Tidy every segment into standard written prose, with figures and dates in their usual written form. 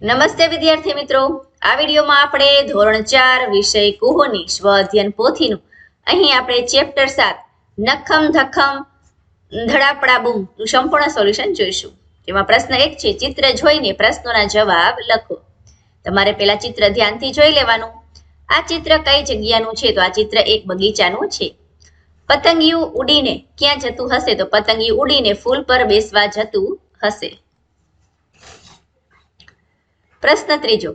નમસ્તે વિદ્યાર્થી મિત્રો, આ વિડીયોમાં આપણે ધોરણ 4 વિષય કુહોની સ્વ અધ્યયન પોથીનું અહીં આપણે ચેપ્ટર 7 નખમ ધખમ ધડાપડા બૂમ નું સંપૂર્ણ સોલ્યુશન જોઈશું. જેમાં પ્રશ્ન 1 છે, ચિત્ર જોઈને પ્રશ્નોના જવાબ લખો. તમારે પહેલા ચિત્ર ધ્યાનથી જોઈ લેવાનું. આ ચિત્ર કઈ જગ્યાનું છે? તો આ ચિત્ર એક બગીચાનું છે. પતંગિયું ઉડીને ક્યાં જતું હશે? તો પતંગિયું ઉડીને ફૂલ પર બેસવા જતું હશે. પ્રશ્ન 3,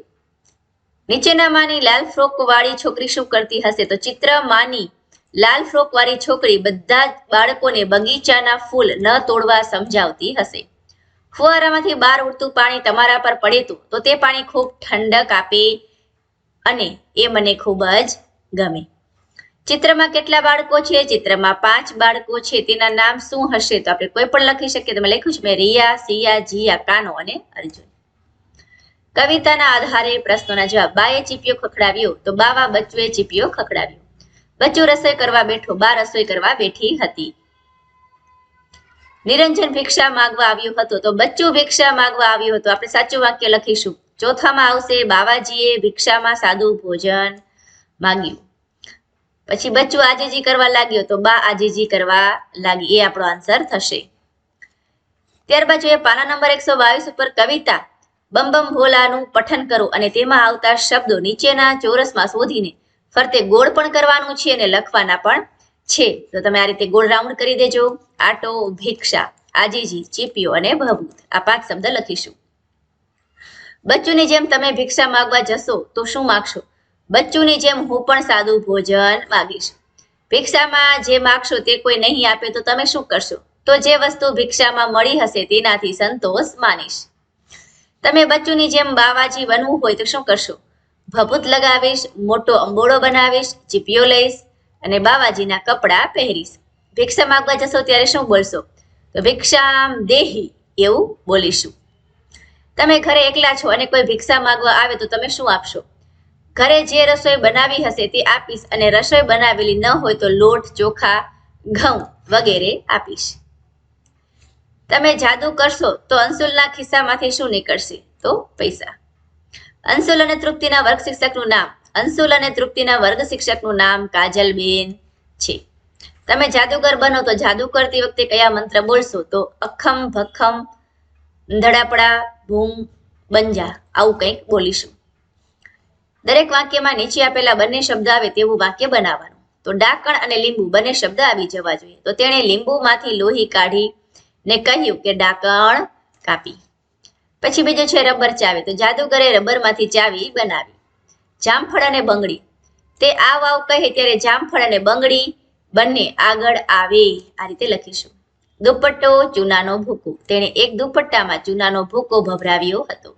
નીચેનામાંની લાલ ફ્રોક વાળી છોકરી શું કરતી હશે? તો ચિત્રમાંની લાલ ફ્રોક વાળી છોકરી બધા જ બાળકોને બગીચાના ફૂલ ન તોડવા સમજાવતી હશે. ફુવારામાંથી બહાર ઉડતું પાણી તમારા પર પડે તો તે પાણી ખૂબ ઠંડક આપે અને એ મને ખૂબ જ ગમે. ચિત્રમાં કેટલા બાળકો છે? ચિત્રમાં 5 બાળકો છે. તેના નામ શું હશે? તો આપણે કોઈ પણ લખી શકીએ. તમે લખ્યું છે મેં રિયા, સિયા, જીયા, કાનો અને અર્જુન. કવિતાના આધારે પ્રશ્નોના જવાબ. બાએ ચીપિયો ખખડાવ્યો તો બાવા બચ્ચુએ ચીપિયો ખખડાવ્યો. બચ્ચુ રસોઈ કરવા બેઠો, બા રસોઈ કરવા બેઠી હતી. નિરંજન ભિક્ષા માંગવા આવ્યો હતો તો બચ્ચુ ભિક્ષા માંગવા આવ્યો હતો. આપણે સાચું વાક્ય લખીશું. ચોથામાં આવશે બાવાજીએ ભિક્ષામાં સાદું ભોજન માંગ્યું. પછી બચ્ચુ આજીજી કરવા લાગ્યો તો બા આજીજી કરવા લાગી. એ આપણો આન્સર થશે. ત્યારબાદ જોઈએ પાના નંબર 122 ઉપર કવિતા બમ બમ ભોલાનું પઠન કરો અને તેમાં આવતા શબ્દો નીચેના ચોરસમાં શોધીને ફરતે ગોળ પણ કરવાનું છે અને લખવાના પણ છે. તો તમે આ રીતે ગોળ રાઉન્ડ કરી દેજો. આટો, ભિક્ષા, આજીજી, ચીપિયો અને ભભૂત. આ 5 શબ્દ લખીશું. બચ્ચુની જેમ તમે ભિક્ષા માંગવા જશો તો શું માંગશો? બચ્ચુની જેમ હું પણ સાદું ભોજન માંગીશ. ભિક્ષામાં જે માંગશો તે કોઈ નહીં આપે તો તમે શું કરશો? તો જે વસ્તુ ભિક્ષામાં મળી હશે તેનાથી સંતોષ માનીશ. તમે બચ્ચુની જેમ બાવાજી બનવું હોય તો શું કરશો? ભભૂત લગાવીશ, મોટો અંબોળો બનાવીશ, ચીપિયો લઈશ અને બાવાજીના કપડાં પહેરીશ. ભિક્ષા માંગવા જશો ત્યારે શું બોલશો? તો ભિક્ષામ દેહી એવું બોલીશું. તમે ઘરે એકલા છો અને કોઈ ભિક્ષા માંગવા આવે તો તમે શું આપશો? ઘરે જે રસોઈ બનાવી હશે તે આપીશ અને રસોઈ બનાવેલી ન હોય તો લોટ, ચોખા, ઘઉં વગેરે આપીશ. તમે જાદુ કરશો તો અંશુલના ખિસ્સામાંથી શું નીકળશે? તો પૈસા. અંશુલ અને તૃપ્તિના વર્ગ શિક્ષકનું નામ. અંશુલ અને તૃપ્તિના વર્ગ શિક્ષકનું નામ કાજલબેન છે. તમે જાદુગર બનો તો જાદુ કરતી વખતે કયા મંત્ર બોલશો? તો અખમ ભખમ ધડાપડા ભૂમ બંજા આવું કંઈક બોલીશું. દરેક વાક્યમાં નીચે આપેલા બંને શબ્દ આવે તેવું વાક્ય બનાવવાનું. તો ડાકણ અને લીંબુ બંને શબ્દ આવી જવા જોઈએ. તો તેણે લીંબુમાંથી લોહી કાઢી ને કહ્યું કે ડાકણ કાપી. પછી બીજું છે રબર ચાવી. તો જાદુગરે રબરમાંથી ચાવી બનાવી. જામફળ અને બંગડી. તે આવ આવ કહે ત્યારે જામફળ અને બંગડી બંને આગળ આવે. આ રીતે લખીશું. દુપટ્ટો, ચૂનાનો ભૂકો. તેણે એક દુપટ્ટામાં ચૂનાનો ભૂકો ભભરાવ્યો હતો.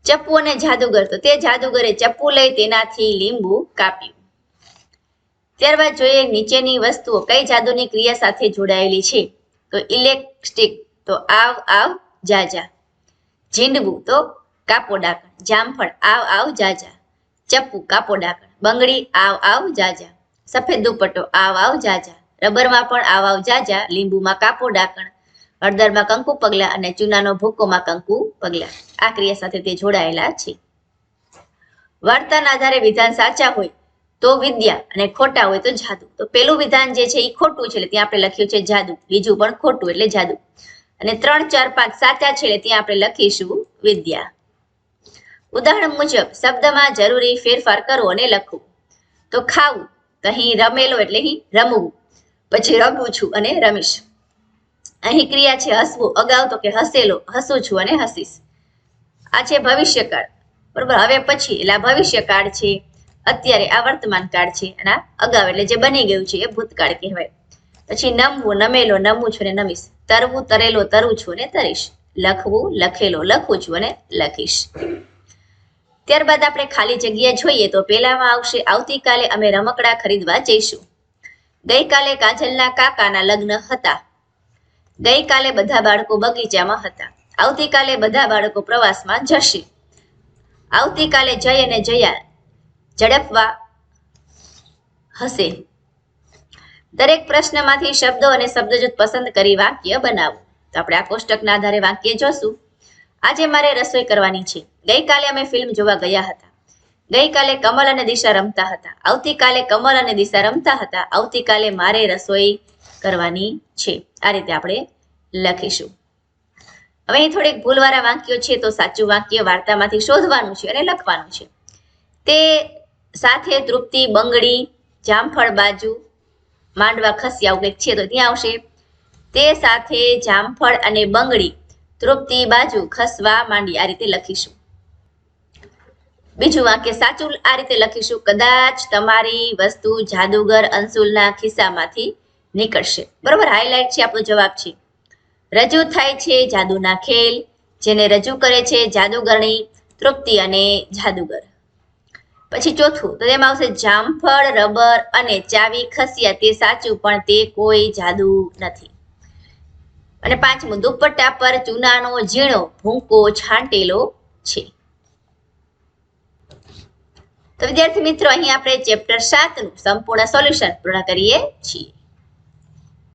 ચપ્પુ અને જાદુગર. તો તે જાદુગરે ચપ્પુ લઈ તેનાથી લીંબુ કાપ્યું. ત્યારબાદ જોઈએ નીચેની વસ્તુઓ કઈ જાદુની ક્રિયા સાથે જોડાયેલી છે? તો ઇલેક્ટ્રિક. તો આવ આવ જાજા. ઝીંડવું. તો કાપો ડાકણ. જામફળ આવ આવ જાજા. ચપ્પુ કાપો ડાકણ. બંગડી આવ આવ જાજા. સફેદ દુપટ્ટો આવ આવ જાજા. રબરમાં પણ આવ આવ જાજા. લીંબુમાં કાપો ડાકણ. હળદરમાં કંકુ પગલા અને ચૂનાનો ભૂકોમાં કંકુ પગલા. આ ક્રિયા સાથે તે જોડાયેલા છે. વાર્તાના આધારે વિધાન સાચા હોય તો વિદ્યા અને ખોટા હોય તો જાદુ. તો પેલું વિધાન જે છે એ ખોટું છે એટલે ત્યાં આપણે લખ્યું છે જાદુ. બીજું પણ ખોટું એટલે જાદુ. અને 3, 4, 5 સાચા છે એટલે ત્યાં આપણે લખીશું વિદ્યા. ઉદાહરણ મુજબ શબ્દમાં જરૂરી ફેરફાર કરો અને લખો. તો ખાવું. તો અહીં રમેલો એટલે અહીં રમવું. પછી રમું છું અને રમીશ. અહીં ક્રિયા છે હસવું. અગાઉ તો કે હસેલો, હસું છું અને હસીશ. આ છે ભવિષ્યકાળ. બરોબર. હવે પછી એટલે આ ભવિષ્યકાળ છે. અત્યારે આ વર્તમાન કાળ છે અને અગાઉ એટલે જે બની ગયું છે એ ભૂતકાળ કહેવાય. પછી નમવું, નમેલો, નમું છું અને નમીશ. તરવું, તરેલો, તરું છું અને તરીશ. લખવું, લખેલો, લખું છું અને લખીશ. ત્યારબાદ આપણે ખાલી જગ્યા જોઈએ તો પહેલામાં આવશે આવતીકાલે અમે રમકડા ખરીદવા જઈશું. ગઈકાલે કાજલના કાકાના લગ્ન હતા. ગઈકાલે બધા બાળકો બગીચામાં હતા. આવતીકાલે બધા બાળકો પ્રવાસમાં જશે. આવતીકાલે જય અને જયા ઝડપવા હશે. દરેક પ્રશ્નમાંથી શબ્દો અને શબ્દજૂથ પસંદ કરી વાક્ય બનાવો. તો આપણે આ કોષ્ટકના આધારે વાક્ય જોશું. આજે મારે રસોઈ કરવાની છે. ગઈકાલે અમે ફિલ્મ જોવા ગયા હતા. ગઈકાલે કમલ અને દિશા રમતા હતા. આવતીકાલે કમલ અને દિશા રમતા હતા. આવતીકાલે મારે રસોઈ કરવાની છે. આ રીતે આપણે લખીશું. હવે અહીં થોડીક ભૂલવાળા વાક્યો છે, તો સાચું વાક્ય વાર્તામાંથી શોધવાનું છે અને લખવાનું છે. તે સાથે તૃપ્તિ બંગડી જામફળ બાજુ માંડવા ખસ્યા આવું કંઈક છે, તો ત્યાં આવશે તે સાથે જામફળ અને બંગડી તૃપ્તિ બાજુ ખસવા માંડી. આ રીતે લખીશું. બીજું વાક્ય સાચું આ રીતે લખીશું, કદાચ તમારી વસ્તુ જાદુગર અંશુલના ખિસ્સામાંથી નીકળશે. બરોબર, હાઇલાઇટ છે આપણો જવાબ છે. રજૂ થાય છે જાદુના ખેલ, જેને રજૂ કરે છે જાદુગરણી તૃપ્તિ અને જાદુગર. પછી ચોથું, તો તેમાં આવશે જામફળ રબર અને ચાવી ખસ્યા તે સાચું, પણ તે કોઈ જાદુ નથી. અને પાંચમું, દુપટ્ટા પર ચૂનાનો ઝીણો ભૂકો છાંટેલો છે. તો વિદ્યાર્થી મિત્રો, અહીં આપણે ચેપ્ટર 7 નું સંપૂર્ણ સોલ્યુશન પૂર્ણ કરીએ છીએ.